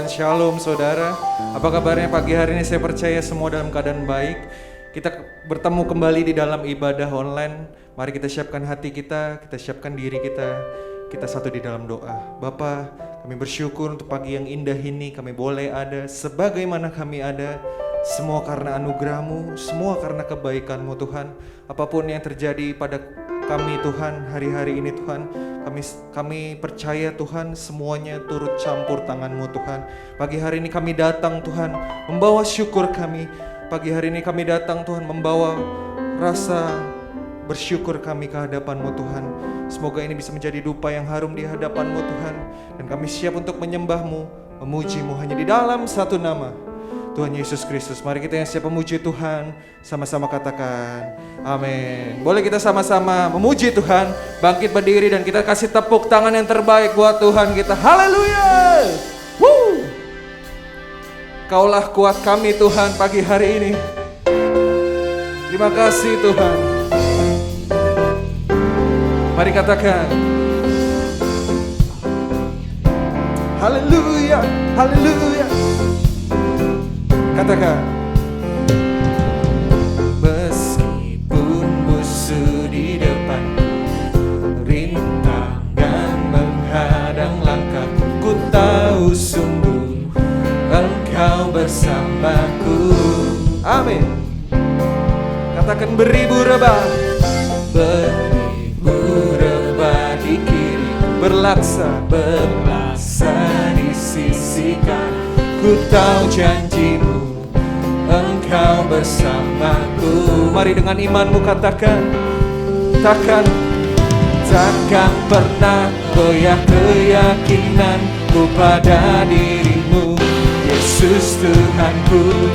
Shalom saudara, apa kabarnya pagi hari ini? Saya percaya semua dalam keadaan baik. Kita bertemu kembali di dalam ibadah online. Mari kita siapkan hati kita siapkan diri kita satu di dalam doa. Bapa, kami bersyukur untuk pagi yang indah ini. Kami boleh ada sebagaimana kami ada. Semua karena anugerah-Mu, semua karena kebaikan-Mu Tuhan. Apapun yang terjadi pada kami Tuhan, hari-hari ini Tuhan, kami percaya Tuhan, semuanya turut campur tangan-Mu Tuhan. Pagi hari ini kami datang Tuhan, membawa syukur kami. Pagi hari ini kami datang Tuhan, membawa rasa bersyukur kami ke hadapan-Mu Tuhan. Semoga ini bisa menjadi dupa yang harum di hadapan-Mu Tuhan. Dan kami siap untuk menyembah-Mu, memuji-Mu hanya di dalam satu nama, Tuhan Yesus Kristus. Mari kita yang siap memuji Tuhan, sama-sama katakan amin. Boleh kita sama-sama memuji Tuhan, bangkit berdiri dan kita kasih tepuk tangan yang terbaik buat Tuhan kita. Haleluya. Kaulah kuat kami Tuhan pagi hari ini. Terima kasih Tuhan. Mari katakan haleluya, haleluya. Katakan, meskipun musuh di depan, rintangan menghadang langkahku, ku tahu sungguh Engkau bersamaku. Amin. Katakan beribu rebah di kiri, berlaksa di sisi kanan. Ku tahu janji-Mu, Engkau bersamaku. Mari dengan imanmu katakan, takkan pernah goyah keyakinanku pada diri-Mu, Yesus Tuhanku.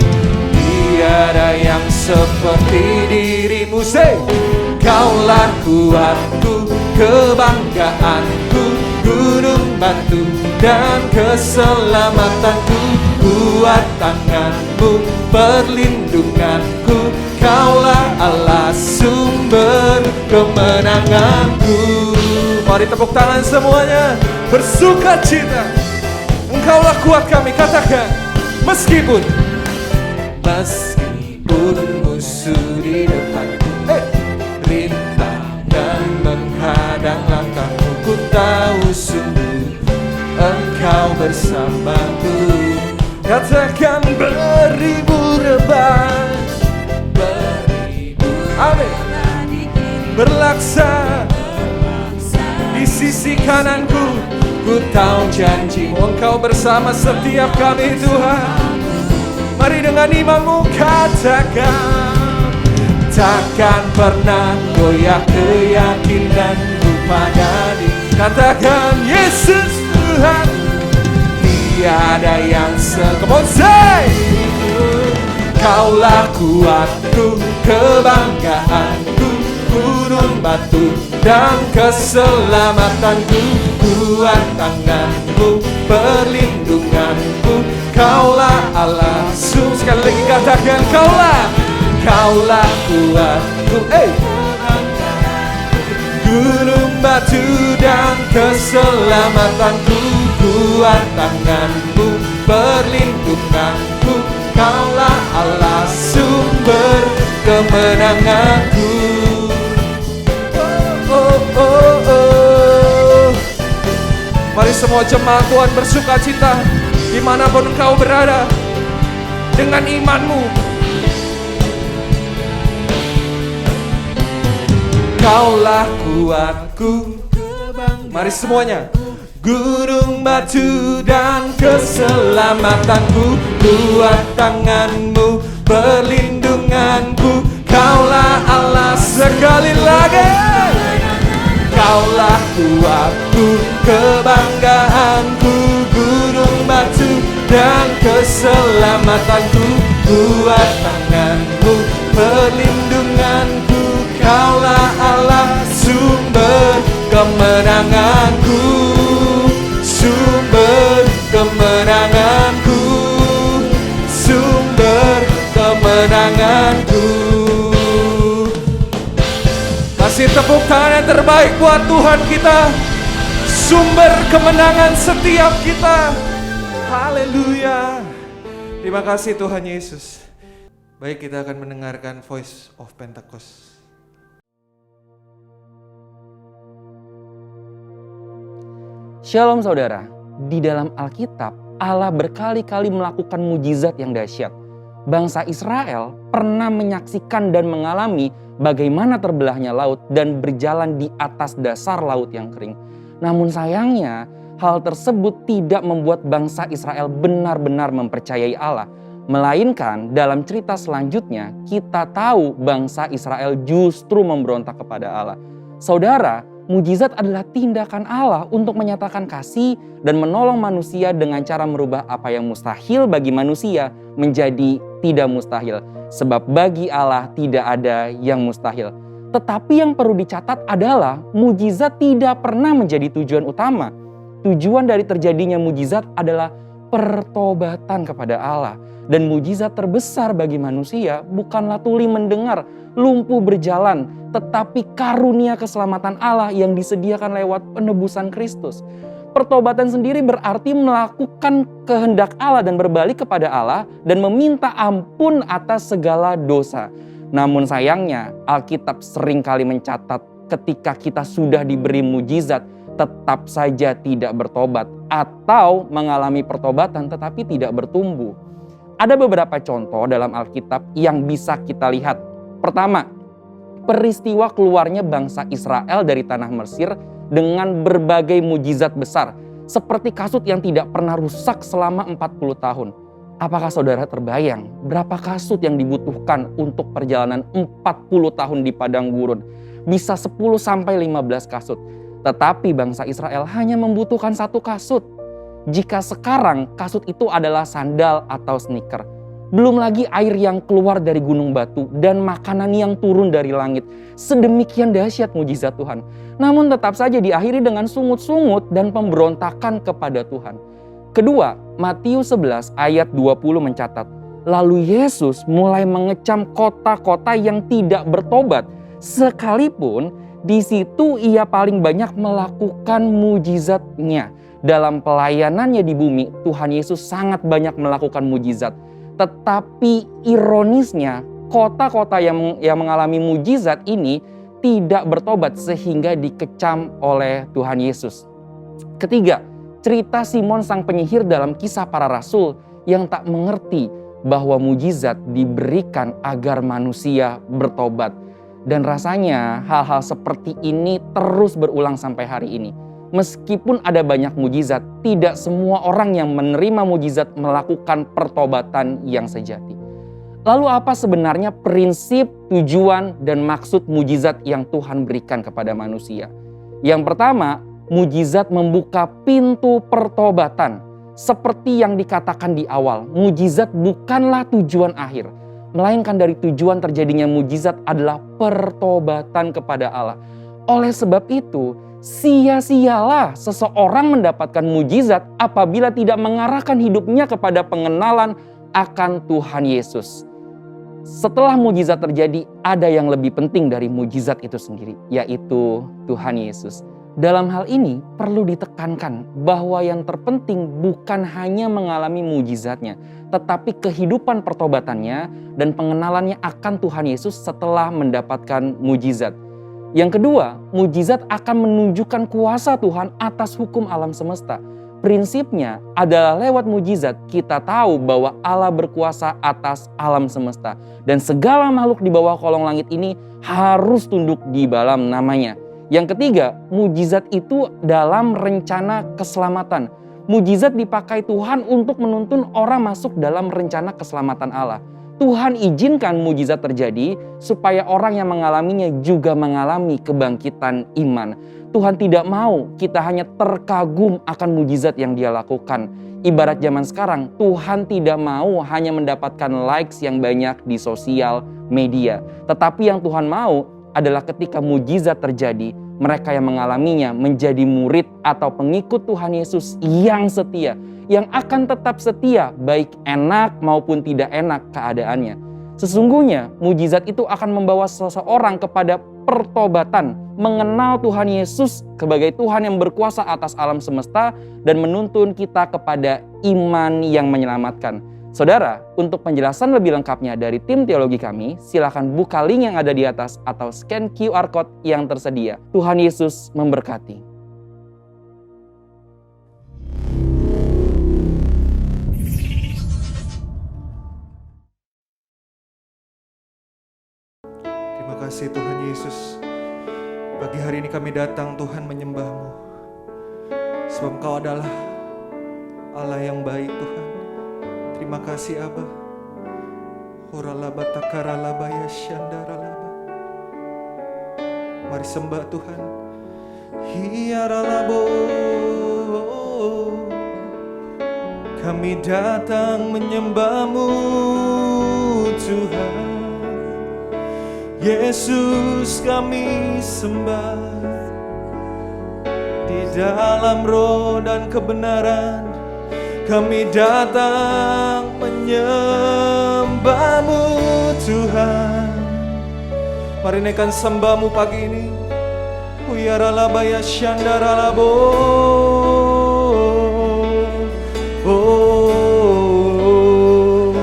Tiada yang seperti diri-Mu. Say, Kaulah kuatku, kebanggaanku, gunung batu dan keselamatanku. Kuat tangan-Mu, perlindunganku. Kaulah Allah, sumber kemenanganku. Mari tepuk tangan semuanya, bersukacita. Engkaulah kuat kami, katakan, meskipun musuh di depanku, rintangan menghadang langkahku, ku tahu sungguh Engkau bersamaku. Katakan beribu rebah, amin, berlaksa di sisi kananku. Ku tahu janji-Mu, Engkau bersama setiap kami Tuhan. Mari dengan imanmu katakan, takkan pernah goyah keyakinanku pada diri. Katakan Yesus Tuhan, tiada yang come on say. Kaulah kuatku, kebanggaanku, gunung batu dan keselamatanku. Kuat tangan-Mu, perlindunganku. Kaulah Allah. Sekali lagi katakan, Kaulah kuatku, gunung batu dan keselamatanku. Kuat tangan-Mu, perlindunganku. Kaulah Allah, sumber kemenanganku. Mari semua jemaat Tuhan bersukacita dimanapun engkau berada dengan imanmu. Kaulah kuatku, mari semuanya, gunung batu dan keselamatanku. Kuat tangan-Mu, perlindunganku. Kaulah Allah, sekali lagi. Kaulah kuatku, kebanggaanku, gunung batu dan keselamatanku. Kuat tangan-Mu, perlindunganku. Kaulah Allah, sumber kemenanganku. Sumber kemenanganku. Sumber kemenanganku. Kasih tepuk tangan yang terbaik buat Tuhan kita, sumber kemenangan setiap kita. Haleluya. Terima kasih Tuhan Yesus. Baik, kita akan mendengarkan Voice of Pentecost. Shalom saudara, di dalam Alkitab Allah berkali-kali melakukan mujizat yang dahsyat. Bangsa Israel pernah menyaksikan dan mengalami bagaimana terbelahnya laut dan berjalan di atas dasar laut yang kering. Namun sayangnya hal tersebut tidak membuat bangsa Israel benar-benar mempercayai Allah. Melainkan dalam cerita selanjutnya kita tahu bangsa Israel justru memberontak kepada Allah. Saudara, mujizat adalah tindakan Allah untuk menyatakan kasih dan menolong manusia dengan cara merubah apa yang mustahil bagi manusia menjadi tidak mustahil. Sebab bagi Allah tidak ada yang mustahil. Tetapi yang perlu dicatat adalah mujizat tidak pernah menjadi tujuan utama. Tujuan dari terjadinya mujizat adalah pertobatan kepada Allah. Dan mujizat terbesar bagi manusia bukanlah tuli mendengar, lumpuh berjalan, tetapi karunia keselamatan Allah yang disediakan lewat penebusan Kristus. Pertobatan sendiri berarti melakukan kehendak Allah dan berbalik kepada Allah dan meminta ampun atas segala dosa. Namun sayangnya Alkitab seringkali mencatat ketika kita sudah diberi mujizat tetap saja tidak bertobat atau mengalami pertobatan tetapi tidak bertumbuh. Ada beberapa contoh dalam Alkitab yang bisa kita lihat. Pertama, peristiwa keluarnya bangsa Israel dari tanah Mesir dengan berbagai mujizat besar. Seperti kasut yang tidak pernah rusak selama 40 tahun. Apakah saudara terbayang berapa kasut yang dibutuhkan untuk perjalanan 40 tahun di padang gurun? Bisa 10-15 kasut. Tetapi bangsa Israel hanya membutuhkan 1 kasut. Jika sekarang kasut itu adalah sandal atau sneaker. Belum lagi air yang keluar dari gunung batu dan makanan yang turun dari langit. Sedemikian dahsyat mujizat Tuhan. Namun tetap saja diakhiri dengan sungut-sungut dan pemberontakan kepada Tuhan. Kedua, Matius 11 ayat 20 mencatat, lalu Yesus mulai mengecam kota-kota yang tidak bertobat. Sekalipun di situ ia paling banyak melakukan mujizatnya. Dalam pelayanannya di bumi, Tuhan Yesus sangat banyak melakukan mujizat. Tetapi ironisnya, kota-kota yang mengalami mujizat ini tidak bertobat sehingga dikecam oleh Tuhan Yesus. Ketiga, cerita Simon sang penyihir dalam Kisah Para Rasul yang tak mengerti bahwa mujizat diberikan agar manusia bertobat. Dan rasanya hal-hal seperti ini terus berulang sampai hari ini. Meskipun ada banyak mujizat, tidak semua orang yang menerima mujizat melakukan pertobatan yang sejati. Lalu apa sebenarnya prinsip, tujuan, dan maksud mujizat yang Tuhan berikan kepada manusia? Yang pertama, mujizat membuka pintu pertobatan. Seperti yang dikatakan di awal, mujizat bukanlah tujuan akhir. Melainkan dari tujuan terjadinya mujizat adalah pertobatan kepada Allah. Oleh sebab itu, sia-sialah seseorang mendapatkan mujizat apabila tidak mengarahkan hidupnya kepada pengenalan akan Tuhan Yesus. Setelah mujizat terjadi, ada yang lebih penting dari mujizat itu sendiri, yaitu Tuhan Yesus. Dalam hal ini perlu ditekankan bahwa yang terpenting bukan hanya mengalami mujizatnya, tetapi kehidupan pertobatannya dan pengenalannya akan Tuhan Yesus setelah mendapatkan mujizat. Yang kedua, mujizat akan menunjukkan kuasa Tuhan atas hukum alam semesta. Prinsipnya adalah lewat mujizat kita tahu bahwa Allah berkuasa atas alam semesta. Dan segala makhluk di bawah kolong langit ini harus tunduk di dalam namanya. Yang ketiga, mujizat itu dalam rencana keselamatan. Mujizat dipakai Tuhan untuk menuntun orang masuk dalam rencana keselamatan Allah. Tuhan izinkan mujizat terjadi supaya orang yang mengalaminya juga mengalami kebangkitan iman. Tuhan tidak mau kita hanya terkagum akan mujizat yang Dia lakukan. Ibarat zaman sekarang, Tuhan tidak mau hanya mendapatkan likes yang banyak di sosial media. Tetapi yang Tuhan mau adalah ketika mujizat terjadi, mereka yang mengalaminya menjadi murid atau pengikut Tuhan Yesus yang setia. Yang akan tetap setia baik enak maupun tidak enak keadaannya. Sesungguhnya mujizat itu akan membawa seseorang kepada pertobatan, mengenal Tuhan Yesus sebagai Tuhan yang berkuasa atas alam semesta dan menuntun kita kepada iman yang menyelamatkan. Saudara, untuk penjelasan lebih lengkapnya dari tim teologi kami, silakan buka link yang ada di atas atau scan QR Code yang tersedia. Tuhan Yesus memberkati. Terima kasih Tuhan Yesus. Pagi hari ini kami datang Tuhan menyembah-Mu. Sebab Engkau adalah Allah yang baik Tuhan. Terima kasih Aba. Horalaba takaralaba ya syandaralaba. Mari sembah Tuhan. Hiaralabo. Kami datang menyembah-Mu Tuhan. Yesus kami sembah di dalam roh dan kebenaran. Kami datang menyembah-Mu Tuhan. Mari naikkan sembah-Mu pagi ini. Uyaralabaya syandaralabo. Oh,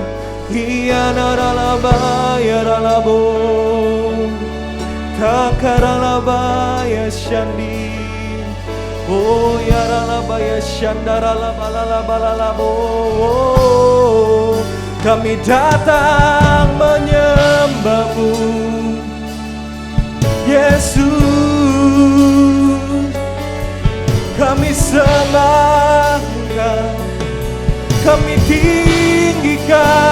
hiyanaralabaya ralabo. Takaralabaya syandi. Oh yaralabaya syandaralabalalabalabo. Kami datang menyembah-Mu Yesus. Kami sembah Engkau, kami tinggikan.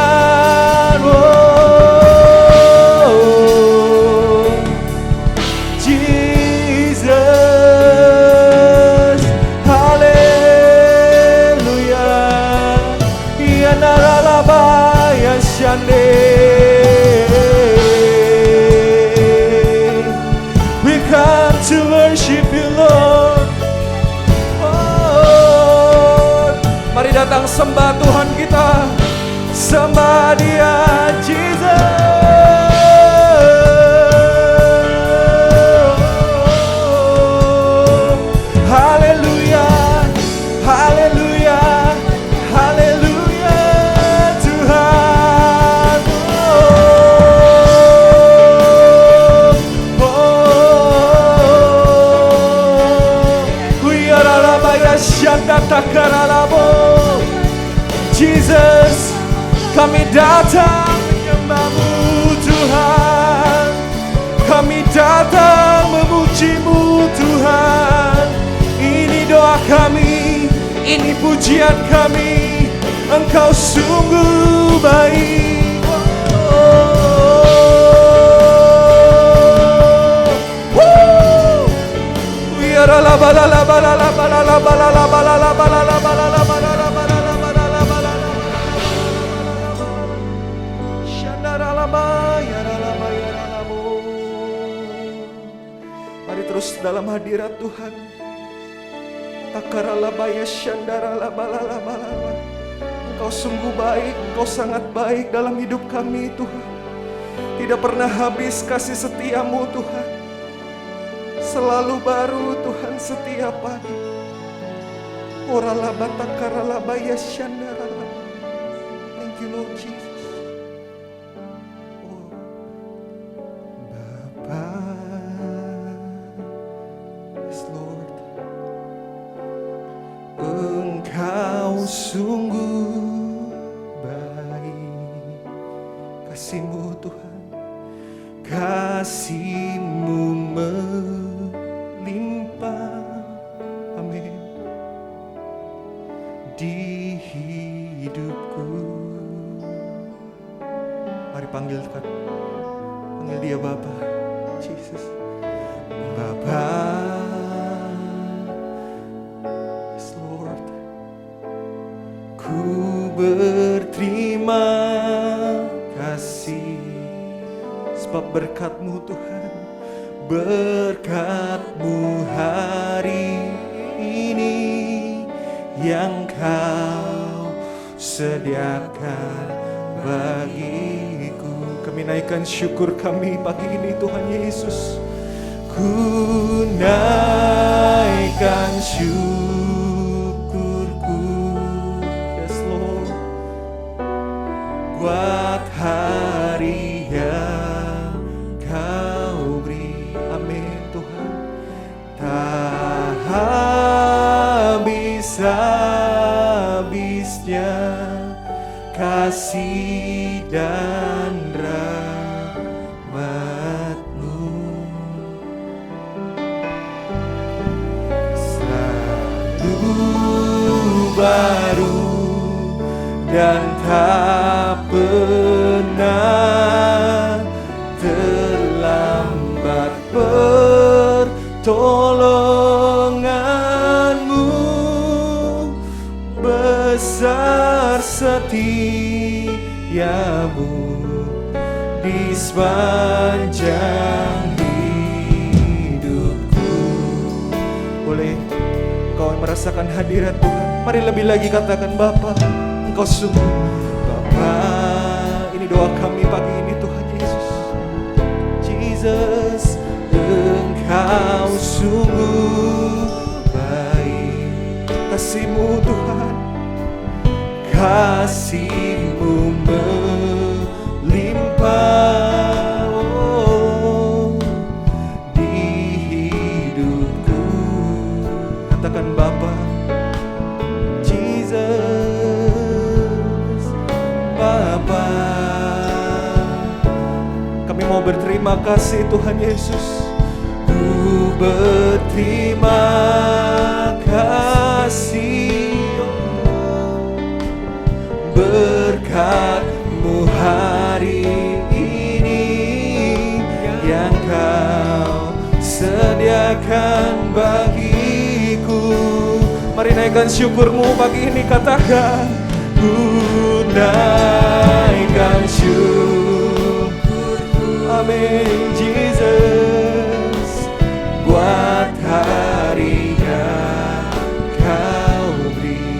We come to worship You Lord. Oh, mari datang sembah Tuhan kita. Sembah Dia Jesus. Haleluya, haleluya, haleluya Tuhan. Jesus, kami datang menyembah-Mu Tuhan. Kami datang memuji-Mu Tuhan. Ini doa kami, ini pujian kami. Engkau sungguh baik. Mari terus dalam hadirat Tuhan. Takaralabaya syandaralabalalabalala. Engkau sungguh baik, Engkau sangat baik dalam hidup kami Tuhan. Tidak pernah habis kasih setia-Mu Tuhan. Selalu baru Tuhan setiap pagi. Oralaba takaralabaya syandaralaba. Thank you Lord Jesus. Oh. Bapa, yes Lord. Engkau sungguh baik. Kasih-Mu Tuhan, kasih-Mu melimpah, amin, di hidupku. Mari panggil Dia Bapa, Jesus. Bapa, yes Lord. Ku berterima kasih sebab berkat-Mu Tuhan, berkat-Mu hari ini yang Kau sediakan bagiku. Kami naikkan syukur kami pagi ini Tuhan Yesus. ku naikkan syukurku. Yes Lord, buat hari yang kau beri. Amin Tuhan. Tak habis-habisnya kasih dan rahmat-Mu, selalu baru dan tak pernah terlambat. Pertolongan-Mu besar, setia-Mu di sepanjang hidupku. Boleh Kau merasakan hadirat Tuhan? Mari lebih lagi katakan, Bapa, Engkau sungguh. Bapa, ini doa kami pagi ini Tuhan Yesus. Jesus, Engkau sungguh baik. Kasih-Mu Tuhan, kasih-Mu melimpah, oh, di hidupku. Katakan, Bapa, Jesus, Bapa. Kami mau berterima kasih Tuhan Yesus. Ku berterima kasih, berkat-Mu hari ini yang Kau sediakan bagiku. Mari naikkan syukur-Mu pagi ini, katakan, ku naikkan syukur. Amin Jesus, buat hari yang Kau beri.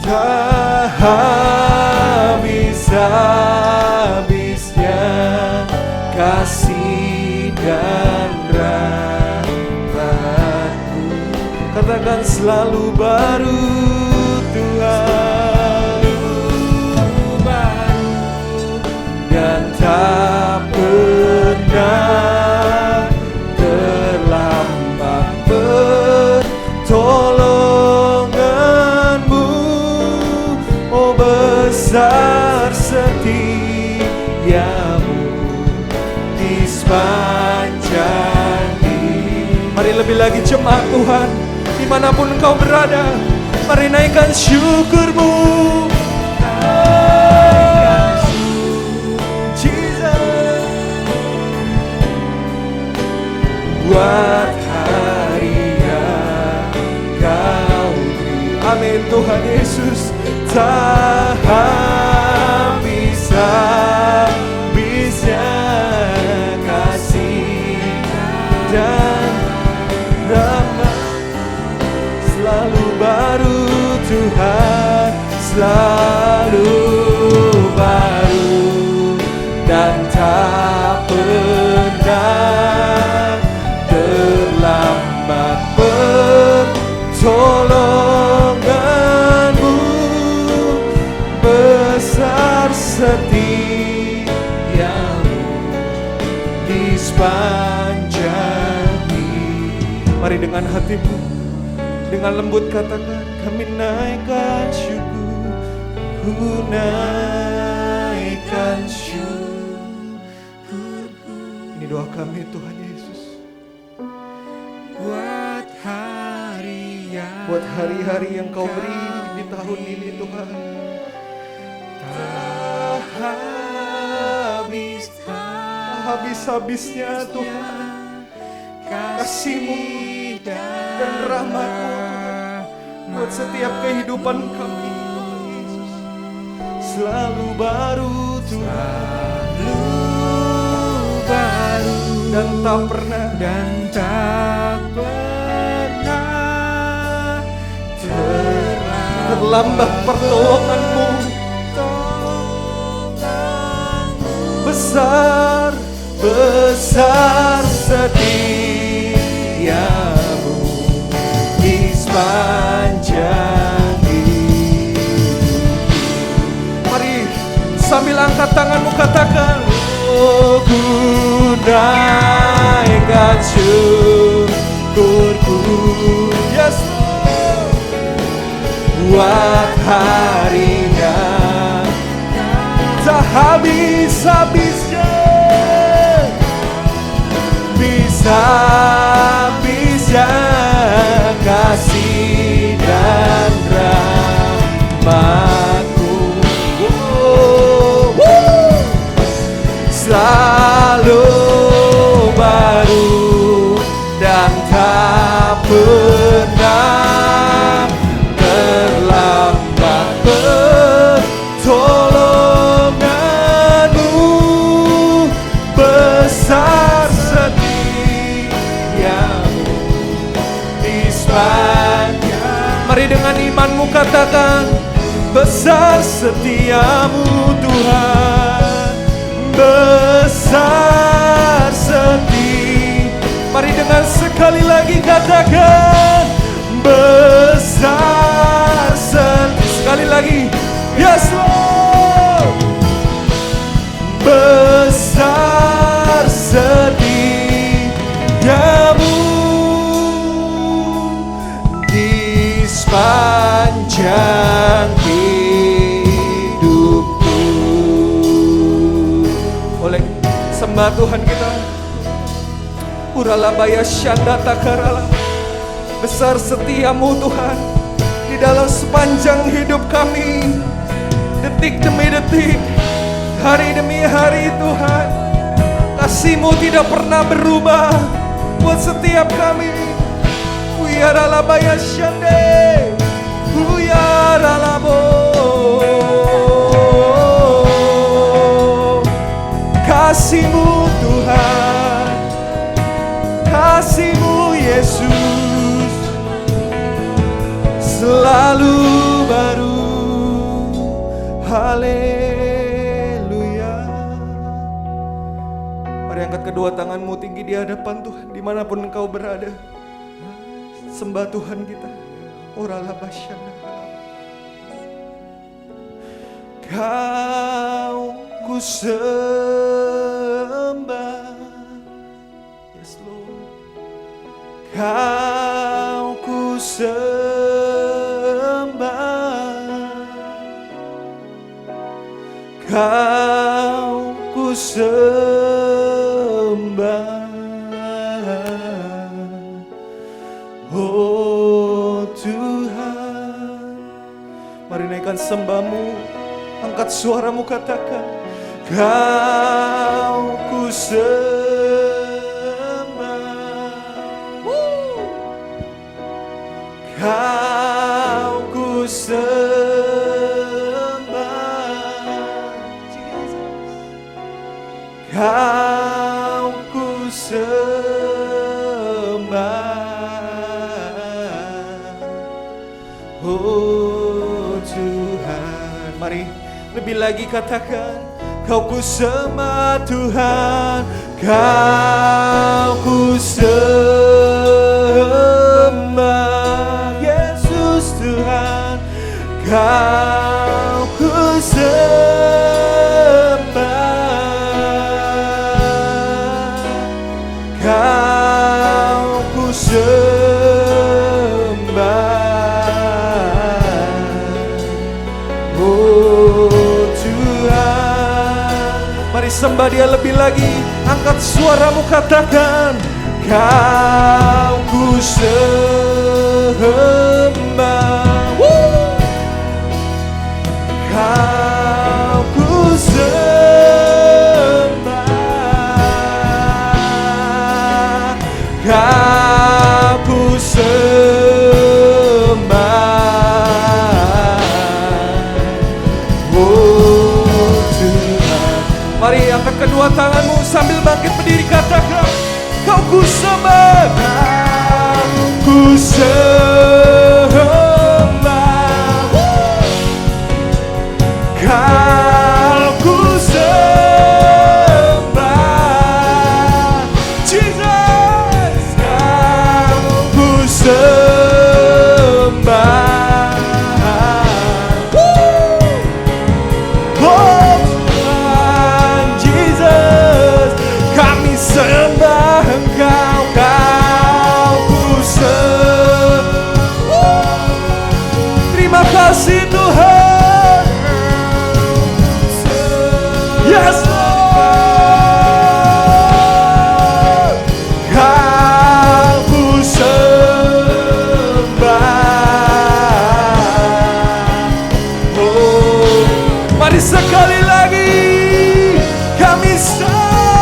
Tak habis-habisnya kasih dan rahmat-Mu. Katakan, selalu baru Tuhan, dan tak pernah terlambat. Pertolongan-Mu, oh besar setia-Mu di sepanjang hidup. Mari lebih lagi jemaat Tuhan, dimanapun engkau berada, mari naikkan syukur-Mu. Buat hari yang Kau beri. Amin Tuhan Yesus. Tak habis-habisnya kasih dan rahmat, selalu baru Tuhan, selalu baru dan tak pernah terlambat. Pertolongan-Mu besar, setia-Mu di sepanjang hidup. Mari dengan hatimu, dengan lembut katakan, kami naikkan syukur, ku naikkan syukur. Ini doa kami Tuhan Yesus. Buat hari-hari yang Kau beri di tahun ini Tuhan, tak habis-habisnya Tuhan kasih-Mu dan rahmat-Mu Tuhan, buat setiap kehidupan kami Tuhan Yesus. Selalu baru Tuhan, selalu baru dan tak pernah terlambat. Pertolongan-Mu besar, besar setiamu di sepanjang hidup. Mari sambil angkat tanganmu katakan, oh ku naikkan syukurku, yes Lord, buat harinya tak habis-habisnya, bisa-bisa kasih dan rahmat-Mu. Selalu baru dan tak pernah terlambat pertolongan-Mu, besar setiamu di sepanjang. Mari dengan imanmu katakan, besar setiamu Tuhan, besar setia. Mari dengan sekali lagi katakan, besar setia. Sekali lagi, yes Lord, besar setiamu di sepanjang hidupku. Oleh sembah Tuhan kita, Uralabaya Syanda Takarala, besar setiamu Tuhan di dalam sepanjang hidup kami, detik demi detik, hari demi hari Tuhan. Kasih-Mu tidak pernah berubah buat setiap kami. Uyaralabaya Syande, Uyaralabo, kasih-Mu Tuhan, kasih-Mu Yesus selalu baru. Haleluya. Mari angkat kedua tanganmu tinggi di hadapan Tuhan, dimanapun engkau berada. Sembah Tuhan kita. Oralabasyana. Kau ku sembah, yes Lord. Kau ku sembah, Kau ku sembah, oh Tuhan. Mari naikkan sembahmu, angkat suaramu katakan, Kau ku sembah, Kau ku sembah, Kau ku sembah, oh Tuhan. Mari lebih lagi katakan, Kau ku sembah Tuhan, Kau ku sembah Yesus Tuhan, Kau ku sembah, Kau ku sembah, oh Tuhan. Mari sembah Dia lebih lagi, angkat suaramu katakan, Kau ku sembah, Kau ku sembah, Kau ku sembah, oh Tuhan. Mari angkat kedua tanganmu sambil bangkit berdiri katakan, Kau ku sembah, Kau ku sembah, Kau ku sembah, sembah. Oh Tuhan Yesus, kami sembah Engkau, Kau ku sembah. Terima kasih Tuhan. Yes Lord, Kau ku sembah. Oh, mari sekali lagi kami sembah,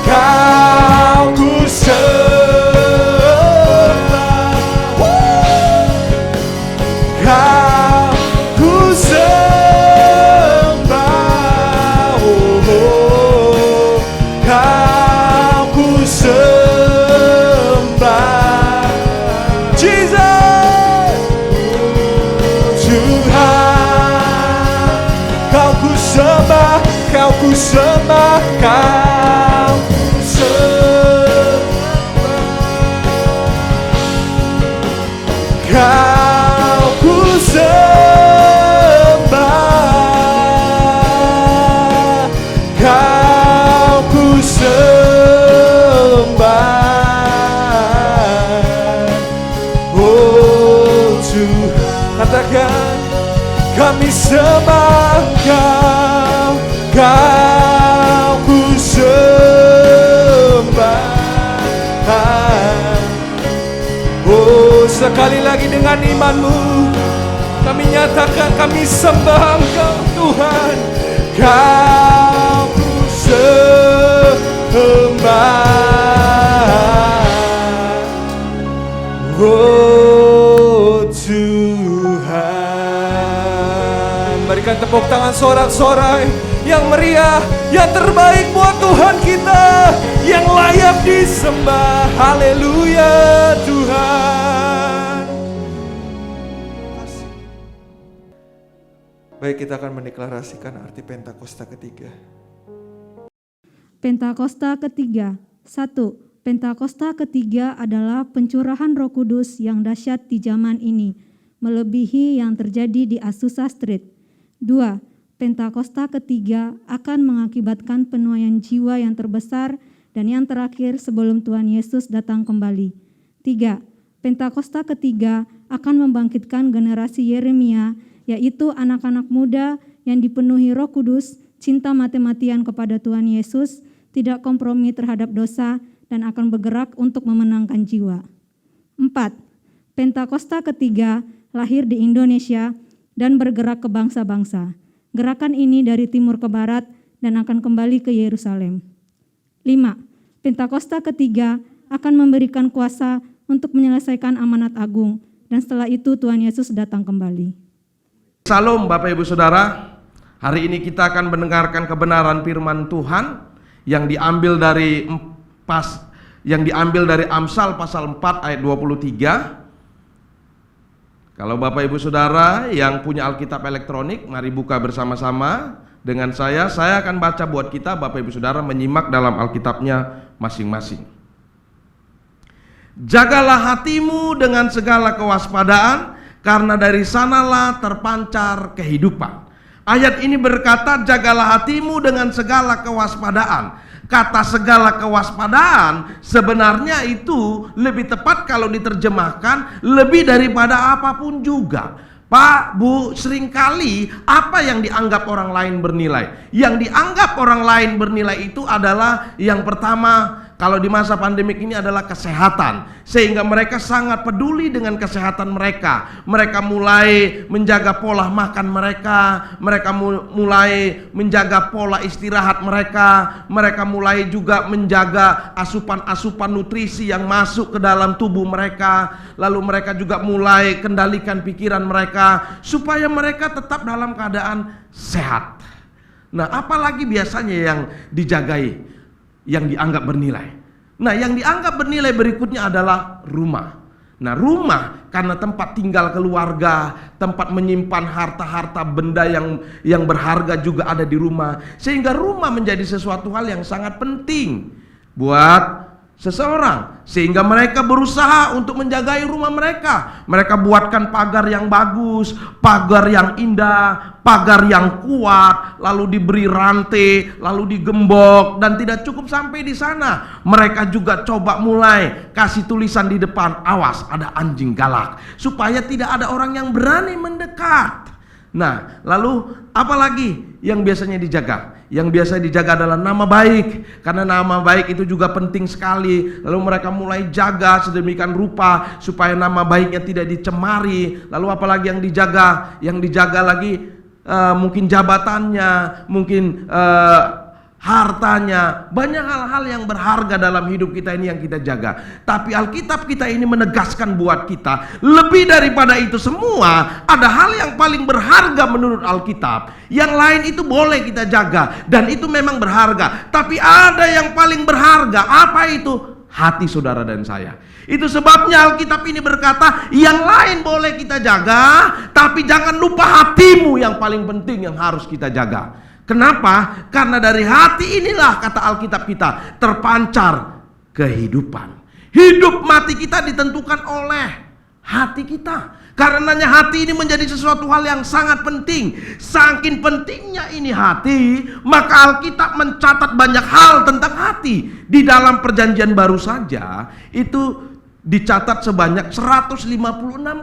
Kau ku sembah. Kau ku sembah. Oh, Kau ku sembah. Jesus, Tuhan, Kau ku sembah, Kau ku sembah, Kau ku sembah. Kau ku sembah, Kau ku sembah. Oh Tuhan, katakan kami sembah Kau, Kau ku sembah. Oh, sekali lagi dengan imanmu kami nyatakan kami sembah Engkau Tuhan, Kau ku sembah. Oh Tuhan, berikan tepuk tangan sorak-sorai yang meriah, yang terbaik buat Tuhan kita, yang layak disembah. Haleluya Tuhan. Baik, kita akan mendeklarasikan arti Pentakosta ketiga. Pentakosta ketiga. 1. Pentakosta ketiga adalah pencurahan Roh Kudus yang dahsyat di zaman ini, melebihi yang terjadi di Azusa Street. 2. Pentakosta ketiga akan mengakibatkan penuaian jiwa yang terbesar dan yang terakhir sebelum Tuhan Yesus datang kembali. 3. Pentakosta ketiga akan membangkitkan generasi Yeremia, yaitu anak-anak muda yang dipenuhi Roh Kudus, cinta mati-matian kepada Tuhan Yesus, tidak kompromi terhadap dosa, dan akan bergerak untuk memenangkan jiwa. 4. Pentakosta ketiga lahir di Indonesia dan bergerak ke bangsa-bangsa. Gerakan ini dari timur ke barat dan akan kembali ke Yerusalem. 5. Pentakosta ketiga akan memberikan kuasa untuk menyelesaikan amanat agung, dan setelah itu Tuhan Yesus datang kembali. Salam Bapak Ibu Saudara. Hari ini kita akan mendengarkan kebenaran firman Tuhan yang diambil dari Amsal pasal 4 ayat 23. Kalau Bapak Ibu Saudara yang punya Alkitab elektronik, mari buka bersama-sama dengan saya. Saya akan baca buat kita, Bapak Ibu Saudara menyimak dalam Alkitabnya masing-masing. Jagalah hatimu dengan segala kewaspadaan, karena dari sanalah terpancar kehidupan. Ayat ini berkata, jagalah hatimu dengan segala kewaspadaan. Kata segala kewaspadaan sebenarnya itu lebih tepat kalau diterjemahkan lebih daripada apapun juga. Pak, Bu, seringkali apa yang dianggap orang lain bernilai? Yang dianggap orang lain bernilai itu adalah yang pertama, kalau di masa pandemik ini adalah kesehatan. Sehingga mereka sangat peduli dengan kesehatan mereka. Mereka mulai menjaga pola makan mereka. Mereka mulai menjaga pola istirahat mereka. Mereka mulai juga menjaga asupan-asupan nutrisi yang masuk ke dalam tubuh mereka. Lalu mereka juga mulai kendalikan pikiran mereka supaya mereka tetap dalam keadaan sehat. Nah, apalagi biasanya yang dijagai, yang dianggap bernilai. Nah, yang dianggap bernilai berikutnya adalah rumah. Nah, rumah karena tempat tinggal keluarga, tempat menyimpan harta-harta benda yang berharga juga ada di rumah. Sehingga rumah menjadi sesuatu hal yang sangat penting buat seseorang, sehingga mereka berusaha untuk menjagai rumah mereka. Mereka buatkan pagar yang bagus, pagar yang indah, pagar yang kuat, lalu diberi rantai, lalu digembok, dan tidak cukup sampai di sana. Mereka juga coba mulai kasih tulisan di depan, awas ada anjing galak, supaya tidak ada orang yang berani mendekat. Nah, lalu apa lagi yang biasanya dijaga? Yang biasa dijaga adalah nama baik, karena nama baik itu juga penting sekali. Lalu mereka mulai jaga sedemikian rupa supaya nama baiknya tidak dicemari. Lalu apalagi yang dijaga? Yang dijaga lagi mungkin jabatannya, mungkin hartanya. Banyak hal-hal yang berharga dalam hidup kita ini yang kita jaga. Tapi Alkitab kita ini menegaskan buat kita, lebih daripada itu semua, ada hal yang paling berharga menurut Alkitab. Yang lain itu boleh kita jaga, dan itu memang berharga. Tapi ada yang paling berharga. Apa itu? Hati saudara dan saya. Itu sebabnya Alkitab ini berkata, yang lain boleh kita jaga, tapi jangan lupa hatimu yang paling penting yang harus kita jaga. Kenapa? Karena dari hati inilah, kata Alkitab kita, terpancar kehidupan. Hidup mati kita ditentukan oleh hati kita. Karenanya hati ini menjadi sesuatu hal yang sangat penting. Saking pentingnya ini hati, maka Alkitab mencatat banyak hal tentang hati. Di dalam perjanjian baru saja itu dicatat sebanyak 156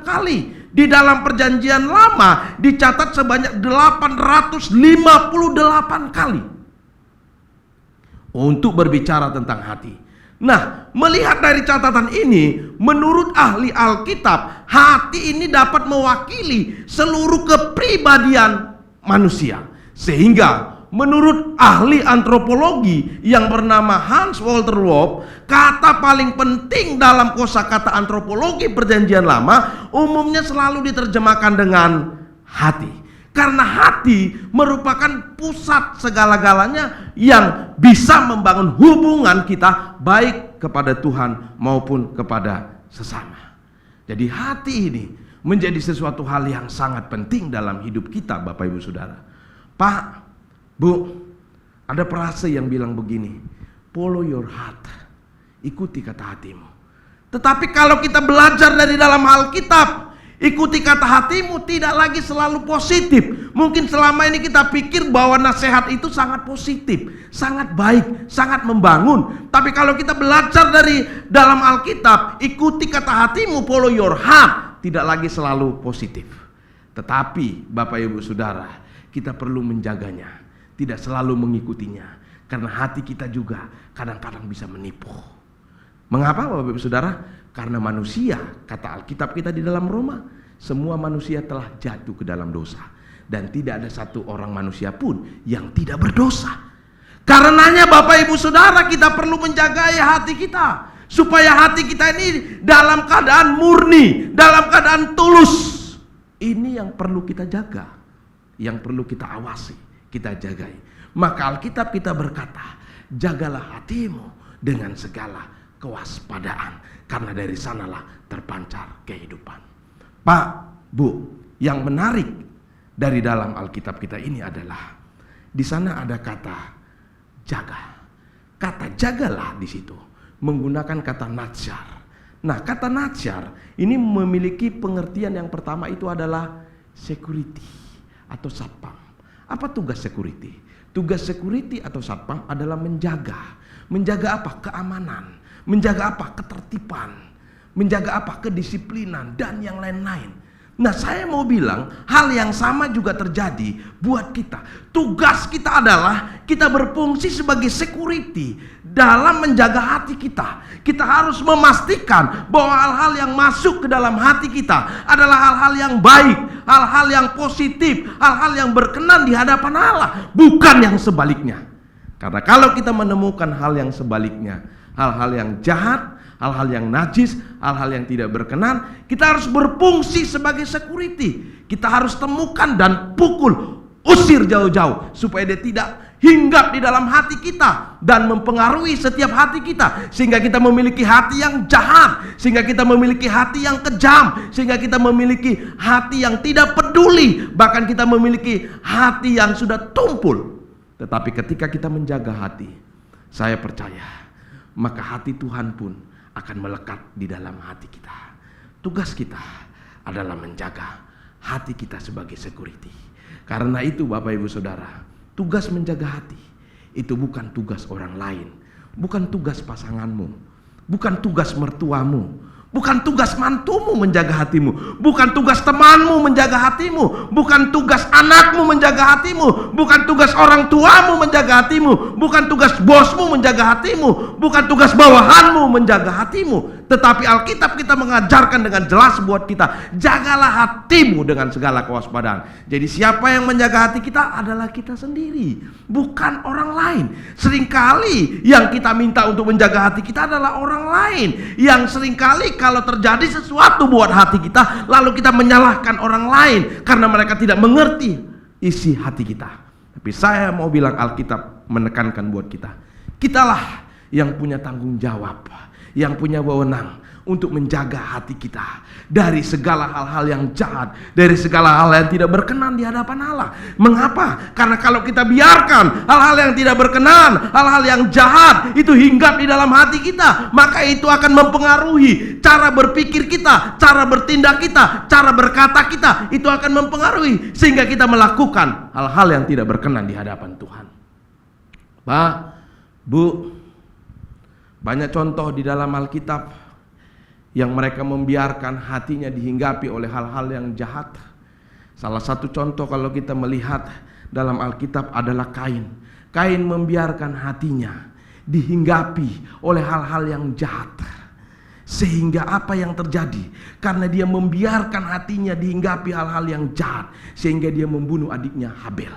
kali. Di dalam perjanjian lama dicatat sebanyak 858 kali untuk berbicara tentang hati. Nah, melihat dari catatan ini, menurut ahli Alkitab, hati ini dapat mewakili seluruh kepribadian manusia. Sehingga menurut ahli antropologi yang bernama Hans Walter Wolff, kata paling penting dalam kosakata antropologi perjanjian lama umumnya selalu diterjemahkan dengan hati. Karena hati merupakan pusat segala-galanya yang bisa membangun hubungan kita baik kepada Tuhan maupun kepada sesama. Jadi hati ini menjadi sesuatu hal yang sangat penting dalam hidup kita, Bapak Ibu Saudara. Pak, Bu, ada perasa yang bilang begini, follow your heart, ikuti kata hatimu. Tetapi kalau kita belajar dari dalam Alkitab, ikuti kata hatimu tidak lagi selalu positif. Mungkin selama ini kita pikir bahwa nasihat itu sangat positif, sangat baik, sangat membangun. Tapi kalau kita belajar dari dalam Alkitab, ikuti kata hatimu, follow your heart, tidak lagi selalu positif. Tetapi Bapak Ibu Saudara, kita perlu menjaganya, tidak selalu mengikutinya, karena hati kita juga kadang-kadang bisa menipu. Mengapa Bapak Ibu Saudara? Karena manusia, kata Alkitab kita di dalam Roma, semua manusia telah jatuh ke dalam dosa, dan tidak ada satu orang manusia pun yang tidak berdosa. Karenanya Bapak Ibu Saudara, kita perlu menjaga hati kita, supaya hati kita ini dalam keadaan murni, dalam keadaan tulus. Ini yang perlu kita jaga, yang perlu kita awasi, kita jagai. Maka Alkitab kita berkata, jagalah hatimu dengan segala kewaspadaan, karena dari sanalah terpancar kehidupan. Pak, Bu, yang menarik dari dalam Alkitab kita ini adalah di sana ada kata jaga. Kata jagalah di situ menggunakan kata natsyar. Nah, kata natsyar ini memiliki pengertian yang pertama, itu adalah security atau satpam. Apa tugas security? Tugas security atau satpam adalah menjaga. Menjaga apa? Keamanan. Menjaga apa? Ketertiban. Menjaga apa? Kedisiplinan dan yang lain-lain. Nah, saya mau bilang hal yang sama juga terjadi buat kita. Tugas kita adalah kita berfungsi sebagai security dalam menjaga hati kita. Kita harus memastikan bahwa hal-hal yang masuk ke dalam hati kita adalah hal-hal yang baik, hal-hal yang positif, hal-hal yang berkenan di hadapan Allah, bukan yang sebaliknya. Karena kalau kita menemukan hal yang sebaliknya, hal-hal yang jahat, hal-hal yang najis, hal-hal yang tidak berkenan, kita harus berfungsi sebagai security. Kita harus temukan dan pukul, usir jauh-jauh, supaya dia tidak hinggap di dalam hati kita dan mempengaruhi setiap hati kita, sehingga kita memiliki hati yang jahat, sehingga kita memiliki hati yang kejam, sehingga kita memiliki hati yang tidak peduli, bahkan kita memiliki hati yang sudah tumpul. Tetapi ketika kita menjaga hati, saya percaya maka hati Tuhan pun akan melekat di dalam hati kita. Tugas kita adalah menjaga hati kita sebagai security. Karena itu Bapak Ibu Saudara, tugas menjaga hati itu bukan tugas orang lain, bukan tugas pasanganmu, bukan tugas mertuamu, bukan tugas mantumu menjaga hatimu, bukan tugas temanmu menjaga hatimu, bukan tugas anakmu menjaga hatimu, bukan tugas orang tuamu menjaga hatimu, bukan tugas bosmu menjaga hatimu, bukan tugas bawahanmu menjaga hatimu. Tetapi Alkitab kita mengajarkan dengan jelas buat kita, jagalah hatimu dengan segala kewaspadaan. Jadi siapa yang menjaga hati kita adalah kita sendiri, bukan orang lain. Seringkali yang kita minta untuk menjaga hati kita adalah orang lain. Yang seringkali kalau terjadi sesuatu buat hati kita, lalu kita menyalahkan orang lain karena mereka tidak mengerti isi hati kita. Tapi saya mau bilang, Alkitab menekankan buat kita, kitalah yang punya tanggung jawab, yang punya wewenang untuk menjaga hati kita dari segala hal-hal yang jahat, dari segala hal yang tidak berkenan di hadapan Allah. Mengapa? Karena kalau kita biarkan hal-hal yang tidak berkenan, hal-hal yang jahat itu hinggap di dalam hati kita, maka itu akan mempengaruhi cara berpikir kita, cara bertindak kita, cara berkata kita. Itu akan mempengaruhi sehingga kita melakukan hal-hal yang tidak berkenan di hadapan Tuhan. Pak, Bu, banyak contoh di dalam Alkitab yang mereka membiarkan hatinya dihinggapi oleh hal-hal yang jahat. Salah satu contoh kalau kita melihat dalam Alkitab adalah Kain. Kain membiarkan hatinya dihinggapi oleh hal-hal yang jahat. Sehingga apa yang terjadi? Karena dia membiarkan hatinya dihinggapi hal-hal yang jahat, sehingga dia membunuh adiknya Habel.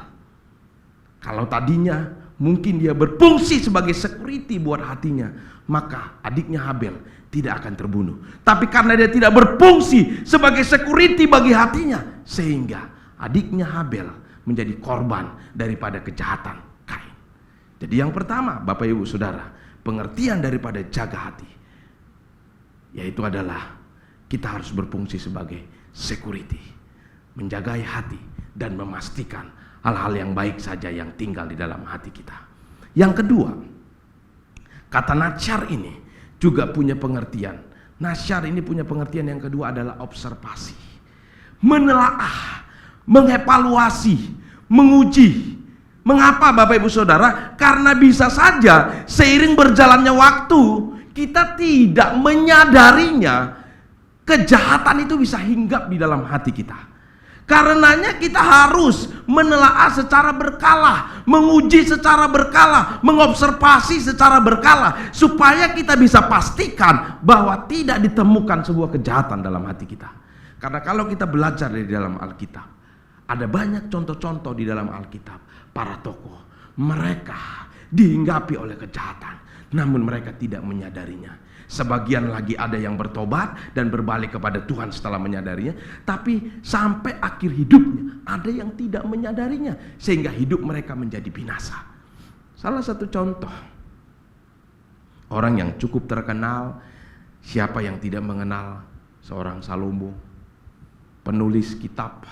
Kalau tadinya mungkin dia berfungsi sebagai security buat hatinya, maka adiknya Habel tidak akan terbunuh. Tapi karena dia tidak berfungsi sebagai security bagi hatinya, sehingga adiknya Habel menjadi korban daripada kejahatan Kain. Jadi yang pertama, Bapak Ibu Saudara, pengertian daripada jaga hati, yaitu adalah kita harus berfungsi sebagai security, menjaga hati dan memastikan hal-hal yang baik saja yang tinggal di dalam hati kita. Yang kedua, kata nasyar ini juga punya pengertian. Nasyar ini punya pengertian yang kedua adalah observasi, menelaah, mengevaluasi, menguji. Mengapa Bapak Ibu Saudara? Karena bisa saja seiring berjalannya waktu kita tidak menyadarinya, kejahatan itu bisa hinggap di dalam hati kita. Karenanya kita harus menelaah secara berkala, menguji secara berkala, mengobservasi secara berkala, supaya kita bisa pastikan bahwa tidak ditemukan sebuah kejahatan dalam hati kita. Karena kalau kita belajar dari dalam Alkitab, ada banyak contoh-contoh di dalam Alkitab, para tokoh, mereka dihinggapi oleh kejahatan, namun mereka tidak menyadarinya. Sebagian lagi ada yang bertobat dan berbalik kepada Tuhan setelah menyadarinya, tapi sampai akhir hidupnya ada yang tidak menyadarinya, sehingga hidup mereka menjadi binasa. Salah satu contoh orang yang cukup terkenal, siapa yang tidak mengenal seorang Salomo, penulis kitab,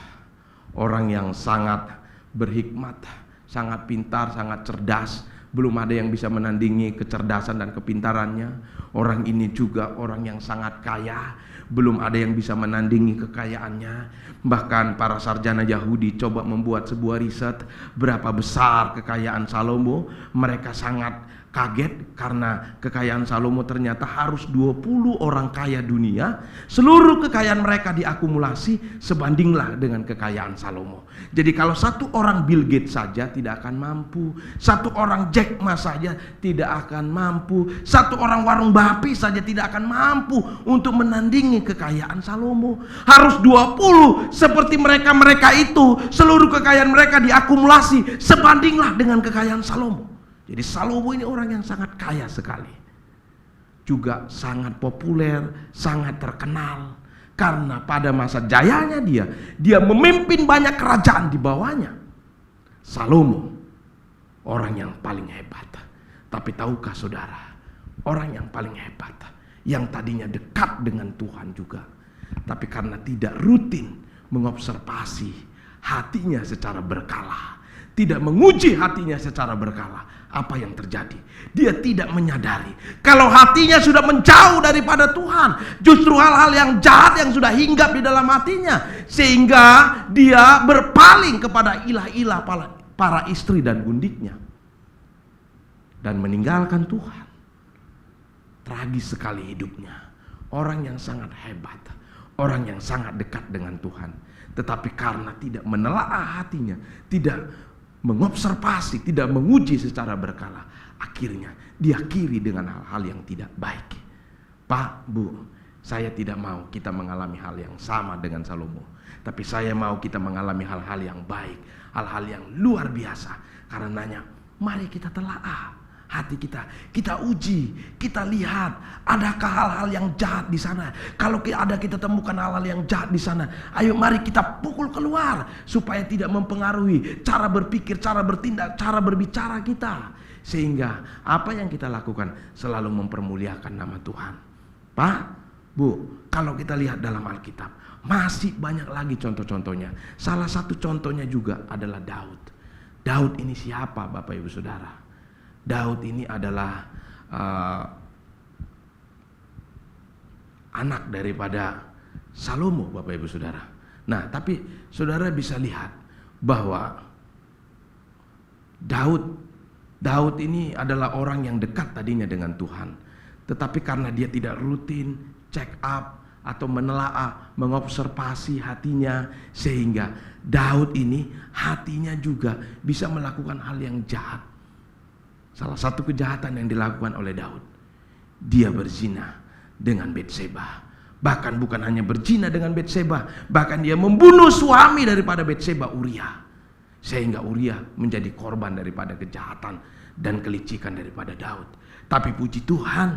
orang yang sangat berhikmat, sangat pintar, sangat cerdas. Belum ada yang bisa menandingi kecerdasan dan kepintarannya. Orang ini juga orang yang sangat kaya, belum ada yang bisa menandingi kekayaannya. Bahkan para sarjana Yahudi coba membuat sebuah riset berapa besar kekayaan Salomo. Mereka sangat kaget karena kekayaan Salomo ternyata harus 20 orang kaya dunia. Seluruh kekayaan mereka diakumulasi sebandinglah dengan kekayaan Salomo. Jadi kalau satu orang Bill Gates saja tidak akan mampu, satu orang Jack Ma saja tidak akan mampu, satu orang warung bapi saja tidak akan mampu untuk menandingi kekayaan Salomo. Harus 20 seperti mereka itu, seluruh kekayaan mereka diakumulasi sebandinglah dengan kekayaan Salomo. Jadi Salomo ini orang yang sangat kaya sekali, juga sangat populer, sangat terkenal, karena pada masa jayanya dia memimpin banyak kerajaan di bawahnya. Salomo orang yang paling hebat. Tapi tahukah saudara, orang yang paling hebat, yang tadinya dekat dengan Tuhan juga, tapi karena tidak rutin mengobservasi hatinya secara berkala, tidak menguji hatinya secara berkala, apa yang terjadi? Dia tidak menyadari kalau hatinya sudah menjauh daripada Tuhan. Justru hal-hal yang jahat yang sudah hinggap di dalam hatinya, sehingga dia berpaling kepada ilah-ilah para istri dan gundiknya dan meninggalkan Tuhan. Tragis sekali hidupnya. Orang yang sangat hebat, orang yang sangat dekat dengan Tuhan, tetapi karena tidak menelaah hatinya, tidak mengobservasi, tidak menguji secara berkala, akhirnya dia kiri dengan hal-hal yang tidak baik. Pak, Bu, saya tidak mau kita mengalami hal yang sama dengan Salomo, tapi saya mau kita mengalami hal-hal yang baik, hal-hal yang luar biasa. Karenanya mari kita telaah hati kita, kita uji, kita lihat adakah hal-hal yang jahat di sana. Kalau kita temukan hal-hal yang jahat di sana, ayo mari kita pukul keluar supaya tidak mempengaruhi cara berpikir, cara bertindak, cara berbicara kita, sehingga apa yang kita lakukan selalu mempermuliakan nama Tuhan. Pak, Bu, kalau kita lihat dalam Alkitab masih banyak lagi contoh-contohnya. Salah satu contohnya juga adalah Daud. Daud ini siapa, Bapak Ibu Saudara? Daud ini adalah anak daripada Salomo, Bapak Ibu Saudara. Nah, tapi saudara bisa lihat bahwa Daud ini adalah orang yang dekat tadinya dengan Tuhan, tetapi karena dia tidak rutin check up atau menelaah, mengobservasi hatinya, sehingga Daud ini hatinya juga bisa melakukan hal yang jahat. Salah satu kejahatan yang dilakukan oleh Daud, dia berzina dengan Betseba. Bahkan bukan hanya berzina dengan Betseba, bahkan dia membunuh suami daripada Betseba, Uria, sehingga Uria menjadi korban daripada kejahatan dan kelicikan daripada Daud. Tapi puji Tuhan,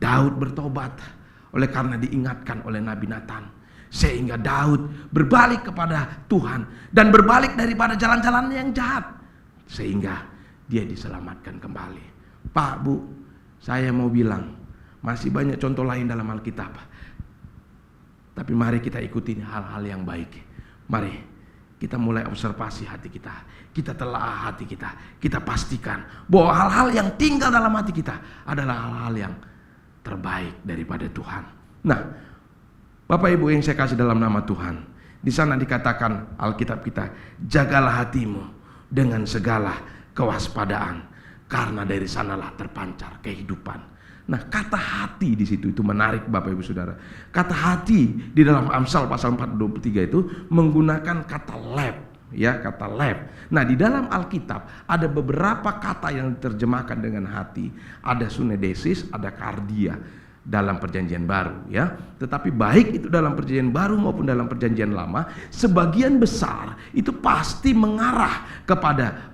Daud bertobat oleh karena diingatkan oleh Nabi Nathan, sehingga Daud berbalik kepada Tuhan dan berbalik daripada jalan-jalan yang jahat, sehingga dia diselamatkan kembali. Pak, Bu, saya mau bilang masih banyak contoh lain dalam Alkitab, tapi mari kita ikuti hal-hal yang baik. Mari kita mulai observasi hati kita, kita telaah hati kita, kita pastikan bahwa hal-hal yang tinggal dalam hati kita adalah hal-hal yang terbaik daripada Tuhan. Nah, Bapak Ibu yang saya kasih dalam nama Tuhan, di sana dikatakan Alkitab kita, jagalah hatimu dengan segala kewaspadaan, karena dari sanalah terpancar kehidupan. Nah, kata hati di situ itu menarik, Bapak Ibu Saudara. Kata hati di dalam Amsal pasal 4:23 itu menggunakan kata leb, ya, kata leb. Nah, di dalam Alkitab ada beberapa kata yang diterjemahkan dengan hati. Ada sunedesis, ada kardia dalam Perjanjian Baru, ya. Tetapi baik itu dalam Perjanjian Baru maupun dalam Perjanjian Lama, sebagian besar itu pasti mengarah kepada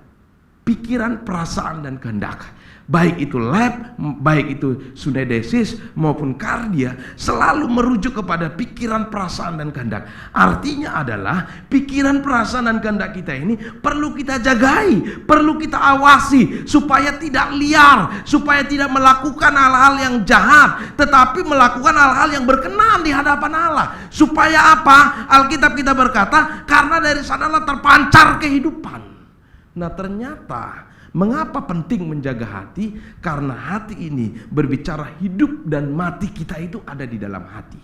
pikiran, perasaan, dan kehendak. Baik itu leb, baik itu sunedesis maupun kardia, selalu merujuk kepada pikiran, perasaan, dan kehendak. Artinya adalah pikiran, perasaan, dan kehendak kita ini perlu kita jagai, perlu kita awasi supaya tidak liar, supaya tidak melakukan hal-hal yang jahat, tetapi melakukan hal-hal yang berkenan di hadapan Allah. Supaya apa? Alkitab kita berkata, karena dari sanalah terpancar kehidupan. Nah, ternyata mengapa penting menjaga hati? Karena hati ini berbicara hidup dan mati kita itu ada di dalam hati.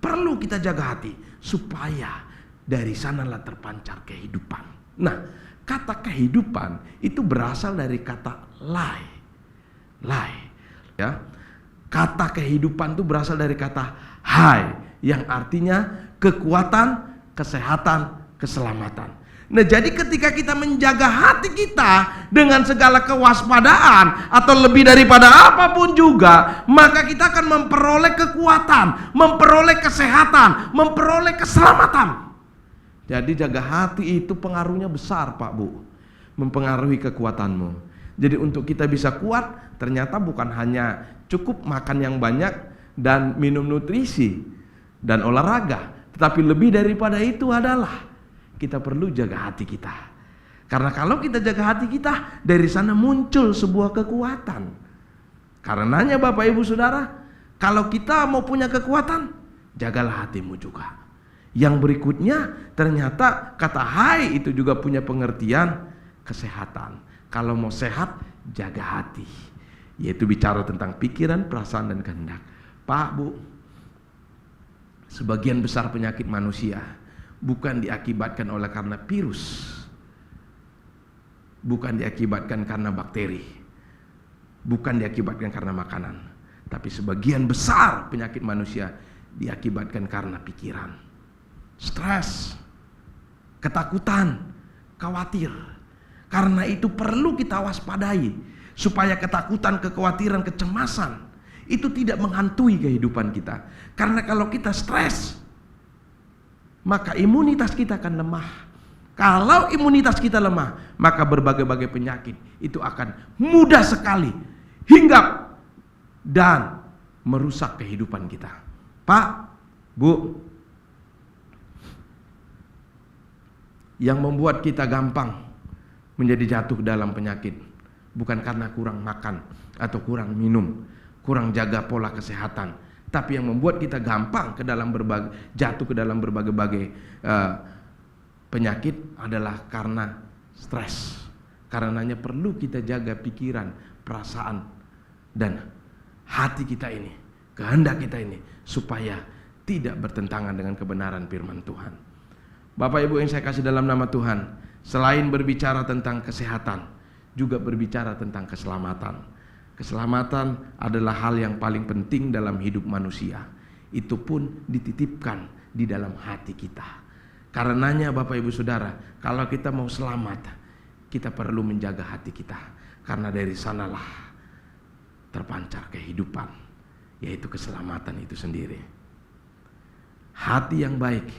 Perlu kita jaga hati supaya dari sanalah terpancar kehidupan. Nah, kata kehidupan itu berasal dari kata life, ya. Kata kehidupan itu berasal dari kata hai, yang artinya kekuatan, kesehatan, keselamatan. Nah, jadi ketika kita menjaga hati kita dengan segala kewaspadaan atau lebih daripada apapun juga, maka kita akan memperoleh kekuatan, memperoleh kesehatan, memperoleh keselamatan. Jadi jaga hati itu pengaruhnya besar, Pak, Bu, mempengaruhi kekuatanmu. Jadi untuk kita bisa kuat, ternyata bukan hanya cukup makan yang banyak dan minum nutrisi dan olahraga, tetapi lebih daripada itu adalah kita perlu jaga hati kita. Karena kalau kita jaga hati kita, dari sana muncul sebuah kekuatan. Karenanya Bapak Ibu Saudara, kalau kita mau punya kekuatan, jagalah hatimu juga. Yang berikutnya ternyata kata hai itu juga punya pengertian kesehatan. Kalau mau sehat, jaga hati. Yaitu bicara tentang pikiran, perasaan, dan kehendak. Pak, Bu, sebagian besar penyakit manusia bukan diakibatkan oleh karena virus, bukan diakibatkan karena bakteri, bukan diakibatkan karena makanan, tapi sebagian besar penyakit manusia diakibatkan karena pikiran, stres, ketakutan, khawatir. Karena itu perlu kita waspadai supaya ketakutan, kekhawatiran, kecemasan itu tidak menghantui kehidupan kita. Karena kalau kita stres, maka imunitas kita akan lemah. Kalau imunitas kita lemah, maka berbagai-bagai penyakit itu akan mudah sekali hinggap dan merusak kehidupan kita. Pak, Bu, yang membuat kita gampang menjadi jatuh dalam penyakit bukan karena kurang makan atau kurang minum, kurang jaga pola kesehatan, tapi yang membuat kita gampang jatuh ke dalam berbagai penyakit adalah karena stres. Karenanya perlu kita jaga pikiran, perasaan, dan hati kita ini, kehendak kita ini, supaya tidak bertentangan dengan kebenaran firman Tuhan. Bapak Ibu yang saya kasih dalam nama Tuhan, selain berbicara tentang kesehatan, juga berbicara tentang keselamatan. Keselamatan adalah hal yang paling penting dalam hidup manusia. Itu pun dititipkan di dalam hati kita. Karenanya Bapak Ibu Saudara, kalau kita mau selamat, kita perlu menjaga hati kita. Karena dari sanalah terpancar kehidupan, yaitu keselamatan itu sendiri. Hati yang baik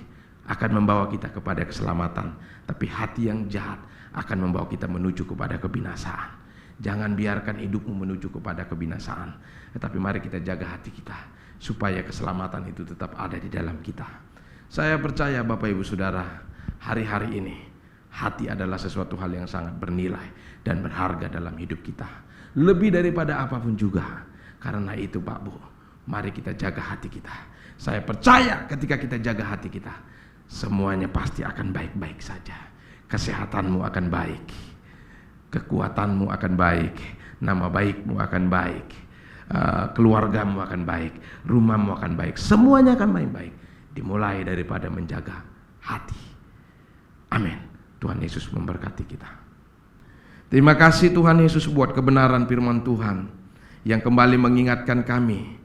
akan membawa kita kepada keselamatan, tapi hati yang jahat akan membawa kita menuju kepada kebinasaan. Jangan biarkan hidupmu menuju kepada kebinasaan, tetapi mari kita jaga hati kita supaya keselamatan itu tetap ada di dalam kita. Saya percaya Bapak Ibu Saudara, hari-hari ini hati adalah sesuatu hal yang sangat bernilai dan berharga dalam hidup kita, lebih daripada apapun juga. Karena itu Pak Bu, mari kita jaga hati kita. Saya percaya ketika kita jaga hati kita, semuanya pasti akan baik-baik saja. Kesehatanmu akan baik, kekuatanmu akan baik, nama baikmu akan baik, keluargamu akan baik, rumahmu akan baik, semuanya akan baik-baik. Dimulai daripada menjaga hati. Amin. Tuhan Yesus memberkati kita. Terima kasih Tuhan Yesus buat kebenaran firman Tuhan yang kembali mengingatkan kami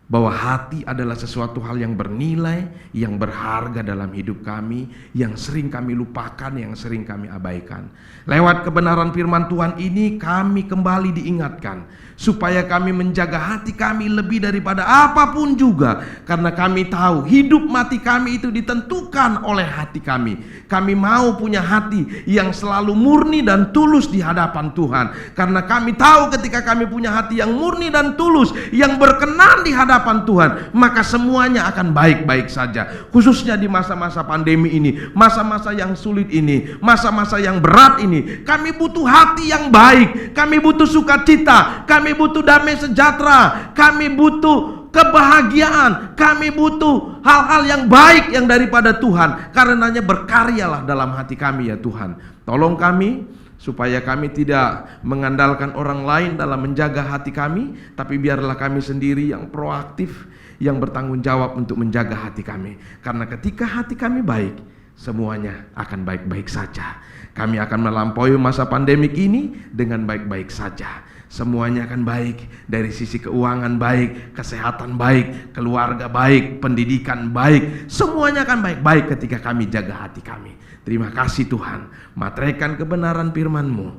bahwa hati adalah sesuatu hal yang bernilai, yang berharga dalam hidup kami, yang sering kami lupakan, yang sering kami abaikan. Lewat kebenaran firman Tuhan ini kami kembali diingatkan supaya kami menjaga hati kami lebih daripada apapun juga, karena kami tahu hidup mati kami itu ditentukan oleh hati kami. Kami mau punya hati yang selalu murni dan tulus di hadapan Tuhan, karena kami tahu ketika kami punya hati yang murni dan tulus, yang berkenan di hadapan Tuhan, maka semuanya akan baik-baik saja. Khususnya di masa-masa pandemi ini, masa-masa yang sulit ini, masa-masa yang berat ini, kami butuh hati yang baik, kami butuh sukacita, kami butuh damai sejahtera, kami butuh kebahagiaan, kami butuh hal-hal yang baik yang daripada Tuhan. Karenanya berkaryalah dalam hati kami ya Tuhan. Tolong kami supaya kami tidak mengandalkan orang lain dalam menjaga hati kami, tapi biarlah kami sendiri yang proaktif, yang bertanggung jawab untuk menjaga hati kami. Karena ketika hati kami baik, semuanya akan baik-baik saja. Kami akan melampaui masa pandemik ini dengan baik-baik saja. Semuanya akan baik, dari sisi keuangan baik, kesehatan baik, keluarga baik, pendidikan baik. Semuanya akan baik-baik ketika kami jaga hati kami. Terima kasih Tuhan, materaikan kebenaran firman-Mu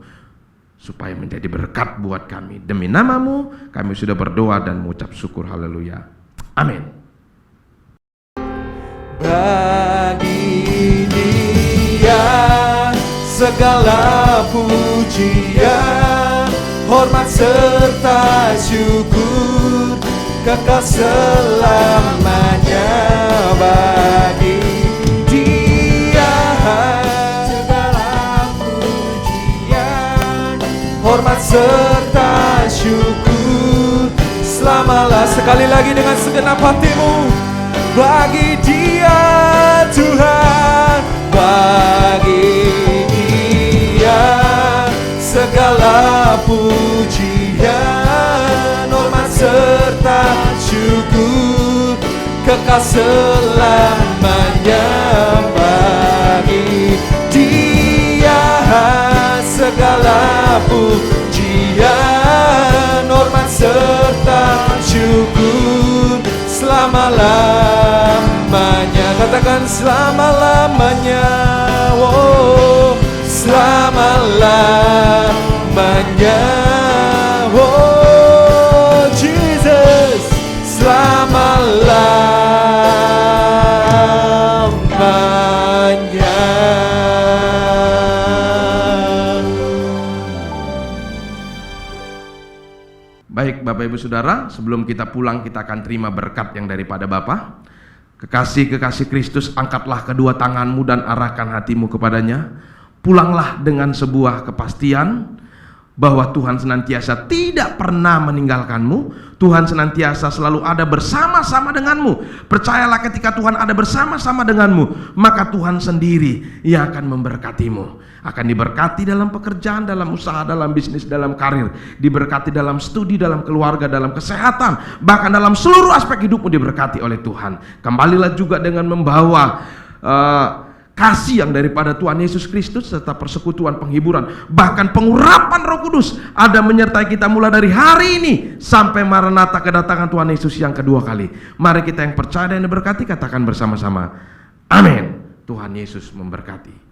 supaya menjadi berkat buat kami. Demi nama-Mu kami sudah berdoa dan mengucap syukur. Haleluya. Amin. Bagi Dia segala pujian, hormat serta syukur, kekal selamanya. Bagi Dia segala pujian, hormat serta syukur, selamalah. Sekali lagi dengan segenap hatimu. bagi Dia Tuhan, bagi Dia segala pujian, hormat serta syukur, kekal selamanya. Bagi Dia segala pujian, hormat serta syukur selama-lamanya. Katakan selama-lamanya. Oh, selama-lamanya. Oh, Jesus, selama-lamanya. Baik Bapak Ibu Saudara, sebelum kita pulang kita akan terima berkat yang daripada Bapa. Kekasih-kekasih Kristus, angkatlah kedua tanganmu dan arahkan hatimu kepadanya. Pulanglah dengan sebuah kepastian bahwa Tuhan senantiasa tidak pernah meninggalkanmu. Tuhan senantiasa selalu ada bersama-sama denganmu. Percayalah, ketika Tuhan ada bersama-sama denganmu, maka Tuhan sendiri yang akan memberkatimu. Akan diberkati dalam pekerjaan, dalam usaha, dalam bisnis, dalam karir, diberkati dalam studi, dalam keluarga, dalam kesehatan, bahkan dalam seluruh aspek hidupmu diberkati oleh Tuhan. Kembalilah juga dengan membawa kasih yang daripada Tuhan Yesus Kristus, serta persekutuan, penghiburan, bahkan pengurapan Roh Kudus ada menyertai kita mulai dari hari ini sampai Maranatha, kedatangan Tuhan Yesus yang kedua kali. Mari kita yang percaya dan diberkati katakan bersama-sama, amin. Tuhan Yesus memberkati.